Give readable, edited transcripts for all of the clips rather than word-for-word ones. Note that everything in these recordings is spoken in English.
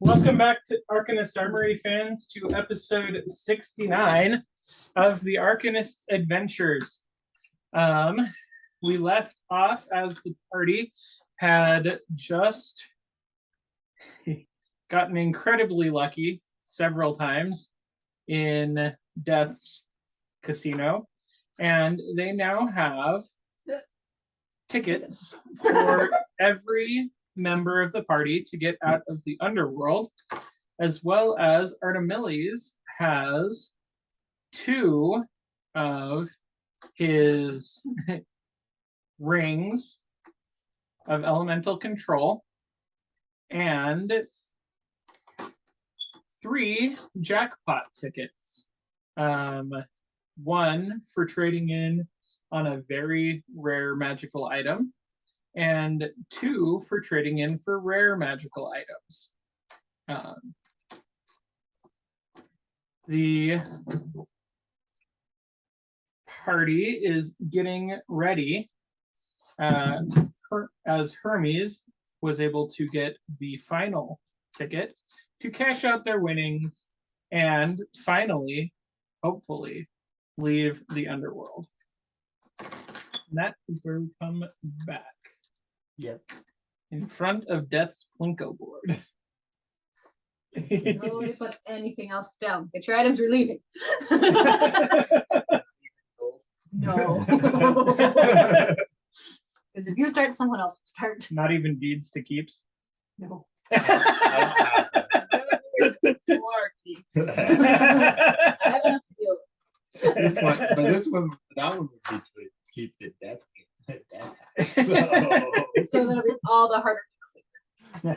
Welcome back to Arcanist Armory fans to episode 69 of the Arcanist's Adventures. We left off as the party had just gotten incredibly lucky several times in Death's casino, and they now have tickets for every member of the party to get out of the underworld, as well as Artimilles has 2 of his rings of elemental control and 3 jackpot tickets. 1 for trading in on a very rare magical item, and 2 for trading in for rare magical items. The party is getting ready as Hermes was able to get the final ticket to cash out their winnings and finally, hopefully, leave the underworld. And that is where we come back. Yep. In front of Death's Plinko board. Nobody put anything else down. Get your items, you're leaving. No. Because if you start, someone else will start. Not even beads to keeps. No. I I have enough to deal with. this one, that one would be to keep the death. So So that'll be all the harder you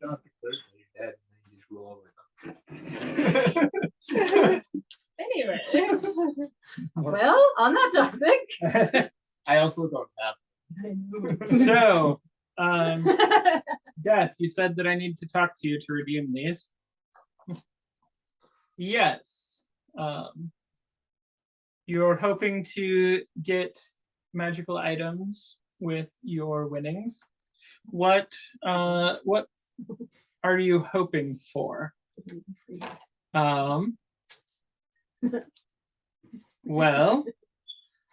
don't have to clear your dead and then you just roll over. Anyways. Well, on that topic. I also don't have. So, Death, you said that I need to talk to you to redeem these. Yes. You're hoping to get magical items with your winnings. What are you hoping for? Well,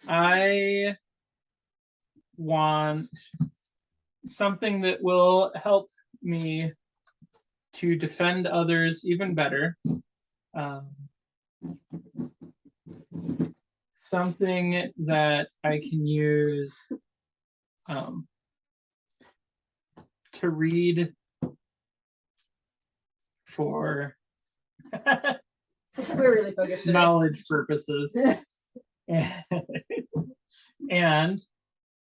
I want something that will help me to defend others even better. Something that I can use to read for We're really focused today. knowledge purposes. And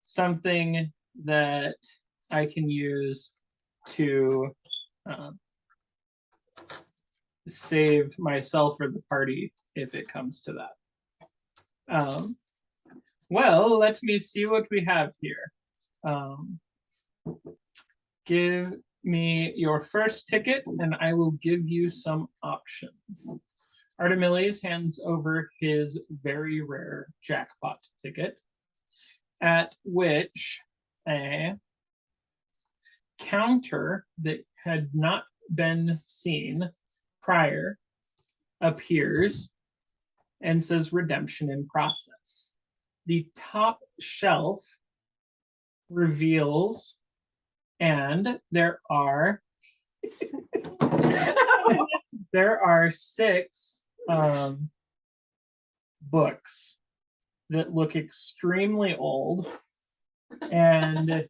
something that I can use to save myself or the party if it comes to that. Well, let me see what we have here. Give me your first ticket and I will give you some options. Artimilles hands over his very rare jackpot ticket, at which a counter that had not been seen prior appears and says redemption in process. The top shelf reveals, and there are 6 books that look extremely old. And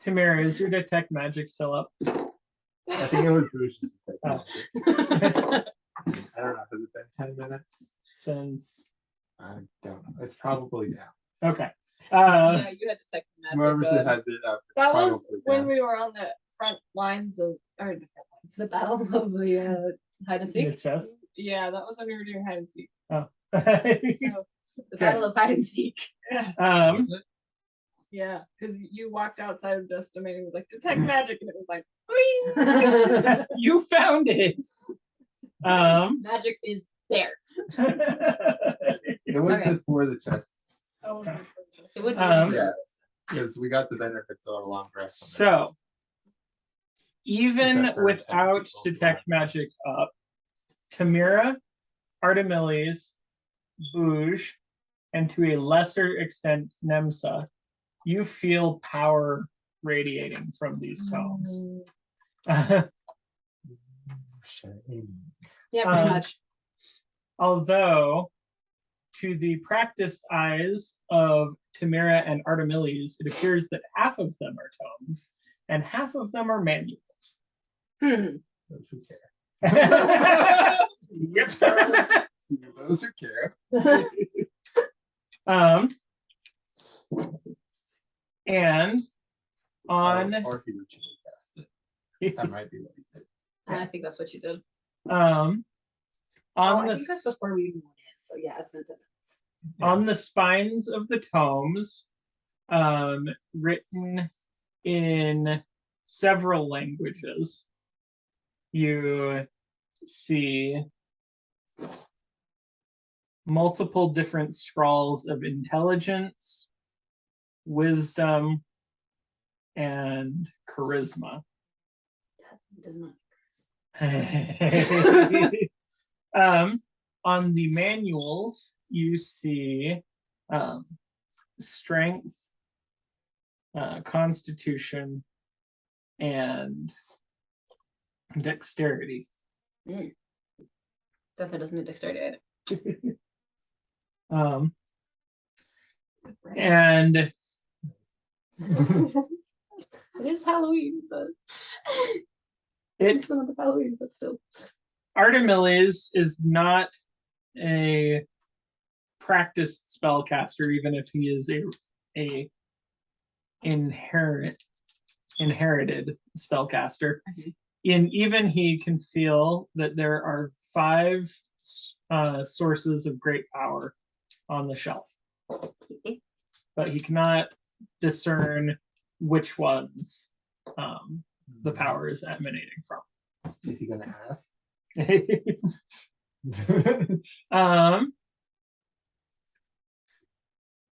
Tamara, is your detect magic still up? I think it was Bruce's. Oh. I don't know. Has it been 10 minutes? Since I don't know. It's probably down. okay. Yeah, you had to take the magic. Whoever had it up. That was probably when down. we were on the front lines of, or the battle of the hide and The seek. chest. Yeah, that was when we were doing hide and seek. Oh. So The battle of hide and seek. Was it? yeah, because you walked outside of Dust Domain and was like detect magic, and it was like, You found it. Magic is there. It was Okay. before the chest. oh, It would be Um, Yeah. Because we got the benefits of a long rest. So, even Except for without some people detect who aren't magic up, Tamira, Artimilles, Bouge, and to a lesser extent Nemsa, you feel power radiating from these tomes. Yeah, pretty Um, much. Although, to the practiced eyes of Tamira and Artimilles, it appears that half of them are tomes and half of them are manuals. Hmm. Those who care. Yep. Those who care. And on Or he originally cast it. That might be what he did. I think that's what you did. on I the think that's before we even went in. So yeah, it's been 10 minutes. on the spines of the tomes, written in several languages, you see multiple different scrawls of intelligence, wisdom, and charisma. On the manuals, you see strength, constitution, and dexterity. Definitely doesn't need dexterity. And It is Halloween, but it some of the Halloween, but still. Artimilles is not a practiced spellcaster, even if he is a inherited spellcaster. And even he can feel that there are 5 sources of great power on the shelf, but he cannot discern which ones the power is emanating from. Is he gonna ask?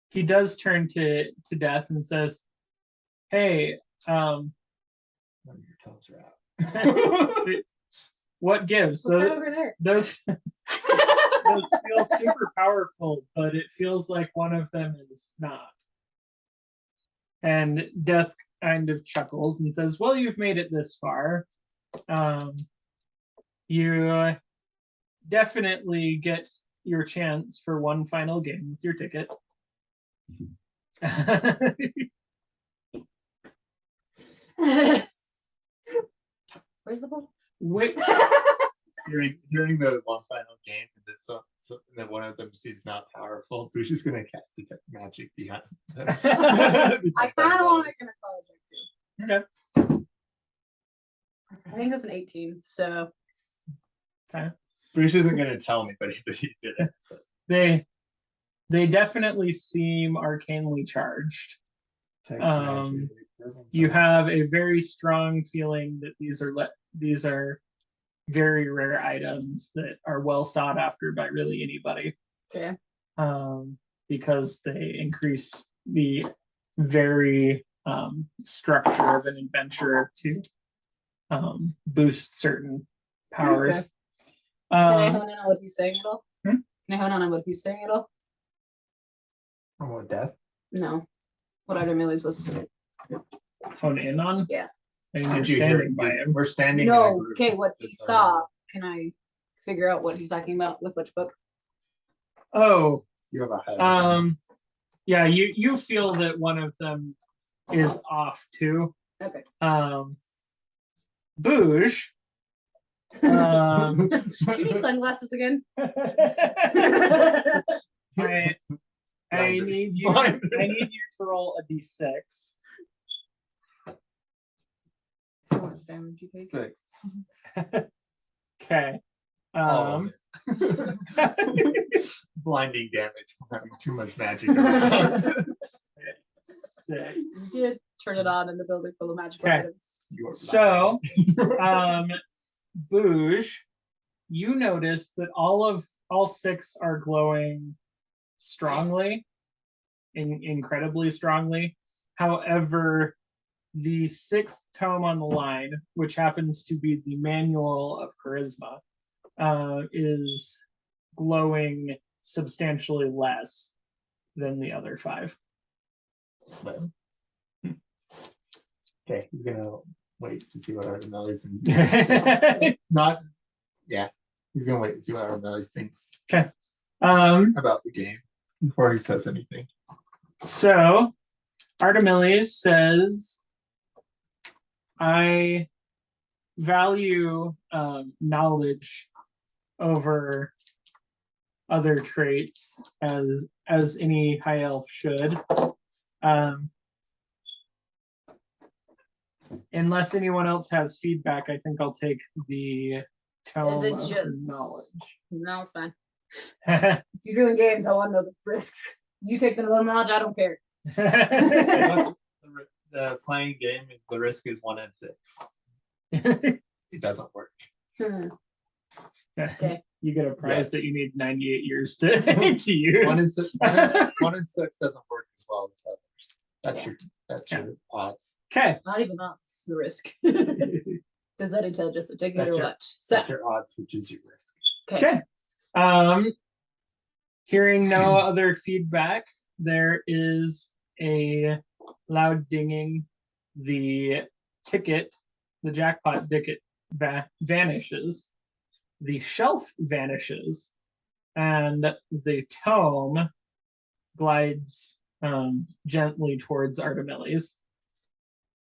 He does turn to Death and says, "Hey, None of your toes are out. what gives? What's that over there? Those feel super powerful, but it feels like one of them is not." And Death kind of chuckles and says, "Well, you've made it this far. You definitely get your chance for one final game with your ticket." Where's the ball? Wait, Hearing the one final game and that one of them seems not powerful, we're just gonna cast detect magic behind them. I kind of want to make an apology too. okay. I think that's an 18. So Bruce isn't gonna tell me, but he did it. They definitely seem arcanely charged. Detect Um, magic doesn't You sound- have a very strong feeling that these are very rare items that are well sought after by really anybody. okay. Because they increase the very structure of an adventurer to boost certain powers. Can I hone in on what he's saying at all? Hmm? Can I hone in on what he's saying at all? On what, death? No. What Artimilles was. Hone in on? Yeah. And you're Did you hear- standing by him. We're standing. in a No. group. Okay, what he It's, saw. Can I figure out what he's talking about with which book? Oh, You have a head. yeah, you feel that one of them is off too. Okay. Bouge. Do you need sunglasses again? I need you to roll a d6. How much damage you take? 6. Okay. All of it. Blinding damage from having too much magic around. 6. You did turn it on in the building full of magical Okay. items. You are So, blind. Bouge, you notice that all 6 are glowing strongly, incredibly strongly, However, the 6th tome on the line, which happens to be the Manual of Charisma, is glowing substantially less than the other 5. But okay, he's gonna wait to see what Artimilles not. Yeah, he's gonna wait and see what Artimilles thinks about the game before he says anything. So Artimilles says, I value knowledge over other traits as any high elf should. Unless anyone else has feedback, I think I'll take the tome Is it of just knowledge. No, it's fine. If you're doing games, I want to know the risks. You take the knowledge, I don't care. The playing game, the risk is 1 in 6. It doesn't work. Okay. You get a prize that you need 98 years to, to use. 1 in 6, 1 in 6 doesn't work as well as the others. That's your odds. Okay. Not even that's the risk. Does that intelligence to take it or That's your- what? So, That's your odds, which is your risk. okay. Okay. Hearing no other feedback, there is a loud dinging. The ticket, the jackpot ticket vanishes. The shelf vanishes, and the tome glides gently towards Artimilles.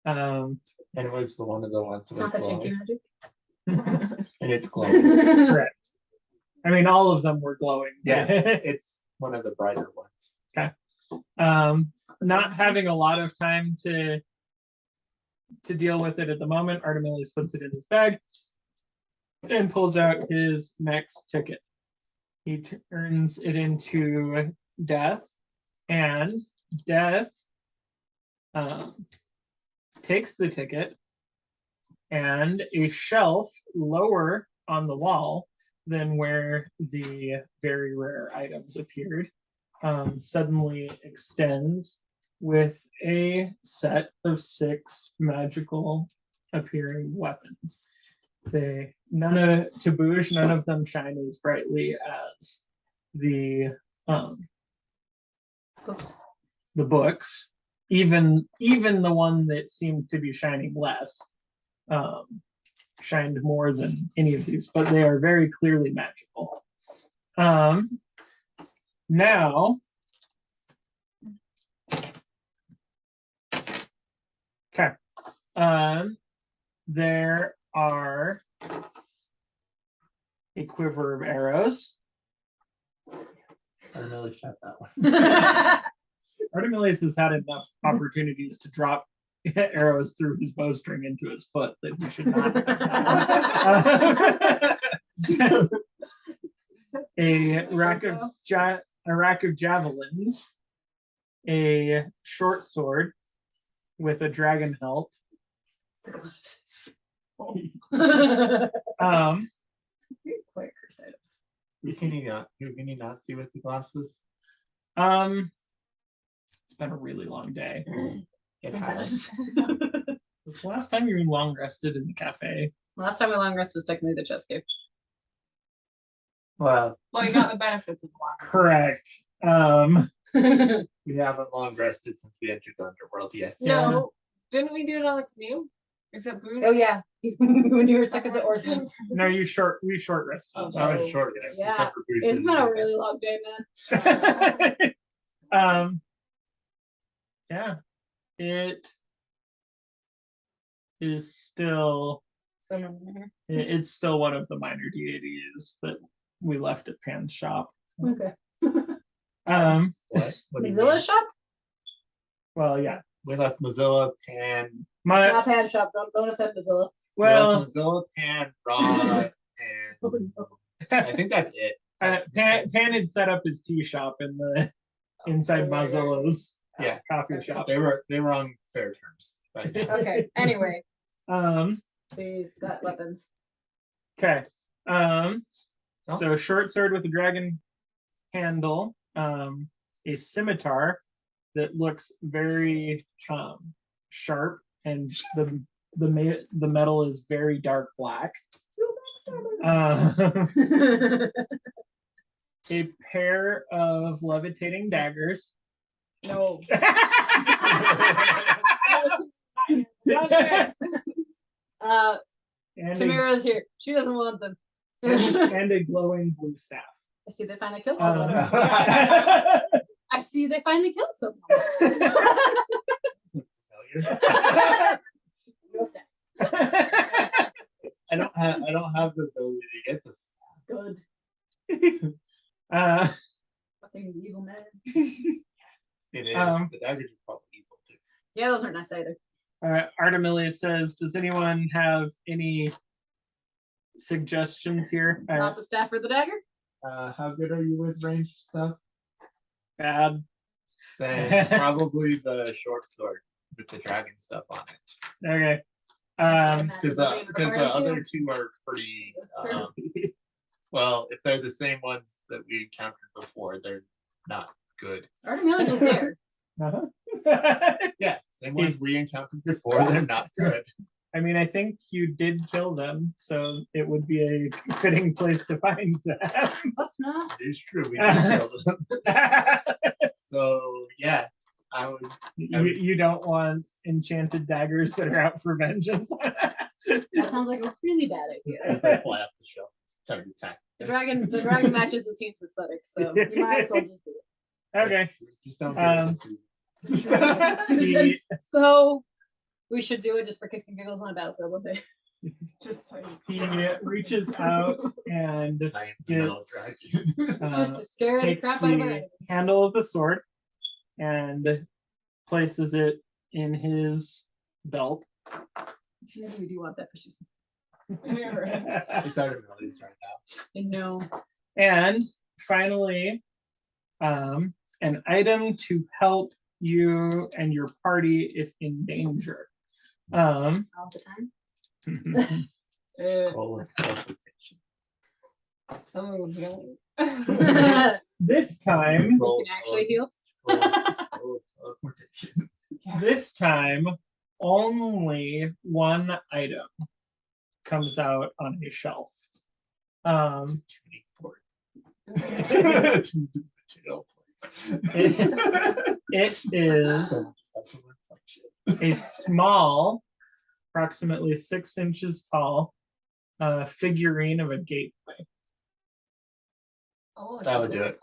And it was one of the ones that It's was not that shaky glowing. magic. And it's glowing. Correct. I mean, all of them were glowing. Yeah, it's one of the brighter ones. Not having a lot of time to deal with it at the moment, Artimilles puts it in his bag and pulls out his next ticket. He turns it into Death, and Death takes the ticket, and a shelf lower on the wall than where the very rare items appeared suddenly extends with a set of 6 magical appearing weapons. None of them shine as brightly as the books. Even the one that seemed to be shining less shined more than any of these, but they are very clearly magical. Now, okay. There are a quiver of arrows. I really shot that one. Artimilles has had enough opportunities to drop arrows through his bowstring into his foot that he should not. A rack of javelins, a short sword with a dragon hilt. Quite cursed items. Can you not see with the glasses? It's been a really long day. It has. Was the last time you were long rested in the cafe? Last time we long rest was technically the chess game. Well, Well, you got the benefits of long rest. Correct. we haven't long rested since we entered the underworld. Yes. No, didn't we do it on the canoe? Except Bruce. Oh yeah, when you were stuck as an oarsman. No, we short rested. Oh, That was short rest. Yeah. except for Bruce It's didn't been do a that. really long day, man. Yeah, it is still it's still one of the minor deities that we left at Pan's shop. Okay. What? What do you Mozilla mean? shop? Well, yeah. We left Mozilla, Pan. Not Pan shop. Don't offend Mozilla. We Well, left Mozilla, Pan, Rod, Oh, and no. I think that's it. Pan had set up his tea shop in the inside right. Mozilla's Yeah. coffee shop. They were on fair terms right now. Okay. Anyway, Um, please got weapons. okay. Oh. So short sword with a dragon handle, a scimitar that looks very sharp, and the metal is very dark black. A pair of levitating daggers. No. And Tamara's here. She doesn't want them. and a glowing blue staff. I see they finally killed someone. I see they finally killed someone. No staff. I don't have the ability to get this. Good. Uh, Fucking evil man. It is. The daggers are probably evil too. Yeah, those aren't nice either. Artimilles says, does anyone have any suggestions here? Not the staff or the dagger? How good are you with ranged stuff? Bad. Then probably the short sword with the dragon stuff on it. Okay. Because the other two are pretty. Well, if they're the same ones that we encountered before, they're not good. Artimilles was there. Uh-huh. Yeah, same ones we encountered before, they're not good. I mean, I think you did kill them, so it would be a fitting place to find them. Let's not. It is true, we did kill them. So yeah, I would. You don't want enchanted daggers that are out for vengeance. That sounds like a really bad idea. If I fly off the shelf, time to attack. The dragon matches the team's aesthetics, so you might as well just do it. Okay. Just don't get it. Susan, so we should do it just for kicks and giggles on a battlefield one day. Just so He reaches out and I am the metal dragon. Just to scare the takes crap out of our the enemies. handle of the sword and places it in his belt. Maybe we do want that for Susan. Yeah, right. It's Artimilles right now. I know. And finally, an item to help you and your party if in danger. All the time. Roll of teleportation. Someone would heal. This time, You can actually heal. Roll of teleportation. this time, only one item comes out on a shelf. Tuning fork. It is a small, approximately 6 inches tall, figurine of a gateway. Oh, That would do it.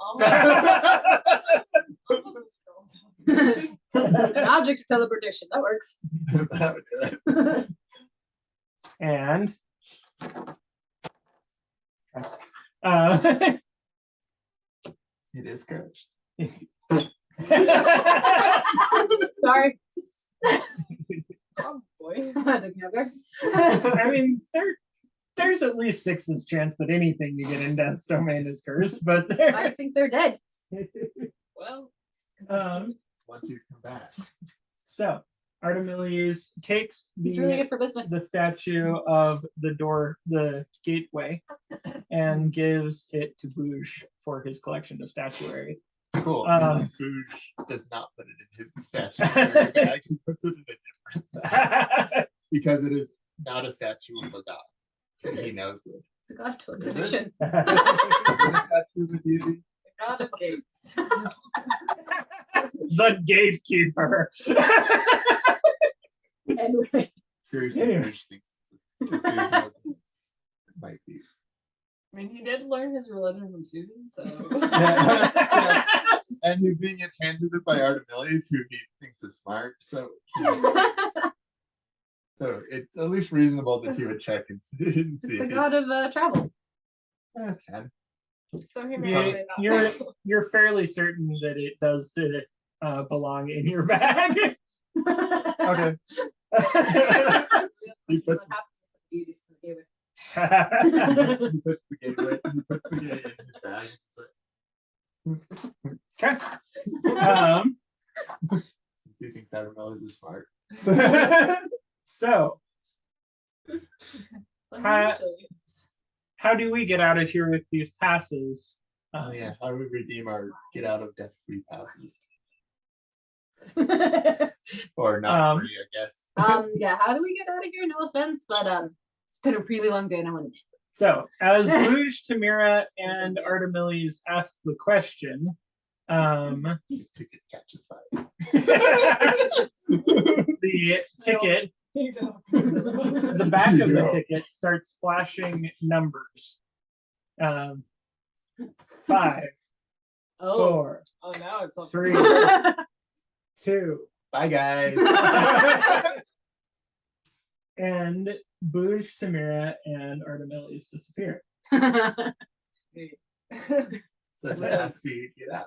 An object of teleportation. That works. That would do it. And It is cursed. Sorry. Oh boy. Together. I mean, there's at least 6's chance that anything you get in Death's Domain is cursed, but I think they're dead. Well. Once you come back. So Artimilles takes It's really good for business. the statue of the door, the gateway, and gives it to Bouge for his collection of statuary. Cool. Um, Bouge does not put it in his statuary bag. He puts it in a different side because it is not a statue of a god. And he knows it. The god of teleportation. Is it a statue of a deity? God of gates. The gatekeeper. Anyway. Bouge Anyway. thinks Bouge knows it might be. I mean, he did learn his religion from Susan, so. Yeah. And he's being handed it by Artimilles, who he thinks is smart. So it's at least reasonable that he would check and see It's if the he god of travel. can. So he may You're fairly certain that it does belong in your bag. Okay. He What puts happens if the deities forgive it? he puts the gateway in his bag. Okay. Do you think Artimilles is smart? So, Let me Hi. show you. how do we get out of here with these passes? Oh yeah, how do we redeem our get out of death free passes? Or not Um, free, I guess. Yeah, how do we get out of here? No offense, but it's been a really long day and I want to So, as Bouge, Tamira, and Artimilles ask the question, Ticket catches fire. the ticket, the back of the ticket starts flashing numbers. 5, Oh. 4, Oh, now it's all 3, 2, Bye, guys. and Bouge, Tamira, and Artimilles disappear. So just ask you to get out.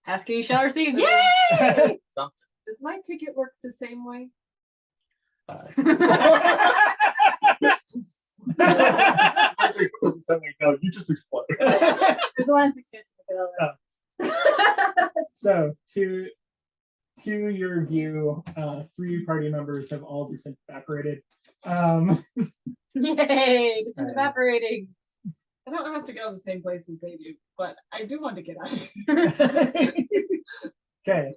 Ask you shall receive. So- Yay! Something. Does my ticket work the same way? Bye. No, you just explode. There's one in 6 chance to pick it up. So, to your view, 3 party members have all disevaporated. Yay! This is evaporating. I don't have to go the same place as they do, but I do want to get out of here. Okay.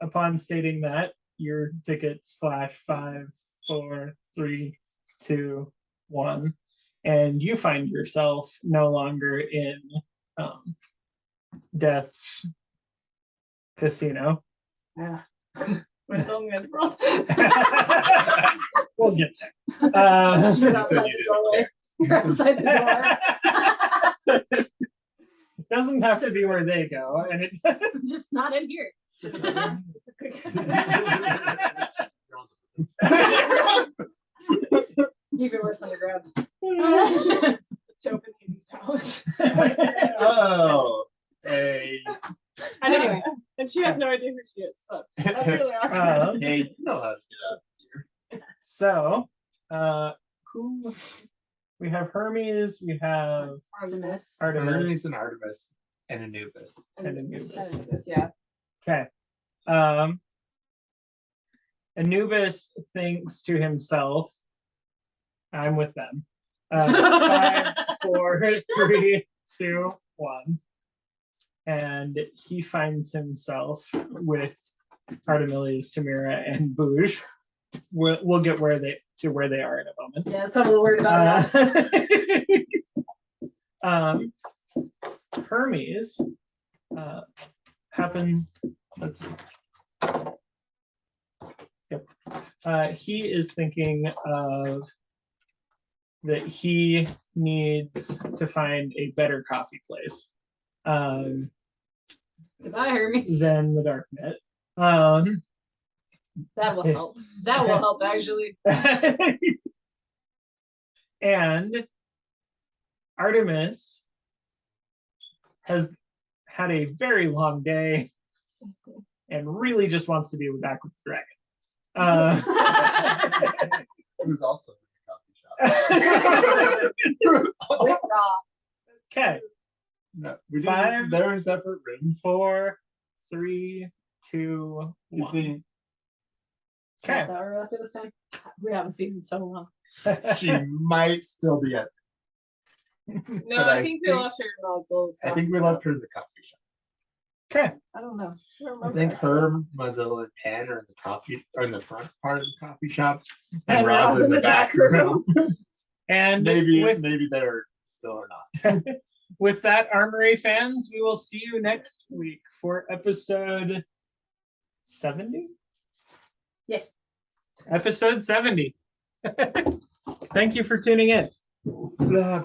Upon stating that, your tickets flash 5, 4, 3, 2, 1, and you find yourself no longer in Death's casino. Yeah. We're still in the underworld. We'll get there. You're You outside said the you doorway. didn't You're outside the door. Doesn't have to be where they go, and it. Just not in here. Even worse underground. Copenhagen's palace. Oh, hey. I know. Anyway. And she has no idea who she is. So that's really awesome. Hey, you know how to get out. So, who we have? Hermes. We have Artemis. Artemis. Hermes and Artemis and Anubis. And Anubis. Anubis, yeah. Okay. Anubis thinks to himself, "I'm with them." 5, 4, 3, 2, 1, and he finds himself with Artimilles, Tamira, and Bouge. We'll get where they are in a moment. Yeah, that's what I'm a little worried about now. Hermes happen. Let's see. Yep. He is thinking of that he needs to find a better coffee place Goodbye, Hermes. than the Darknet. That will help. That will help, actually. And Artemis has had a very long day and really just wants to be back with the dragon. It was also in a coffee shop. It was all- With Raw. Okay, No, we 5, they're in separate rooms. 4, 3, 2, You 1. think Okay. That we're after this time. We haven't seen him in so long. she might still be at? No, But I I think we think- left her in Oslo's. I think we left her in the coffee shop. Okay. I don't know. I think her, Mozilla, and Pan are in the coffee, or in the front part of the coffee shop, And and Rob's in the back room. And maybe with, they're still or not. with that, Armory fans, we will see you next week for episode 70. Yes. Episode 70. Thank you for tuning in. Blah, blah.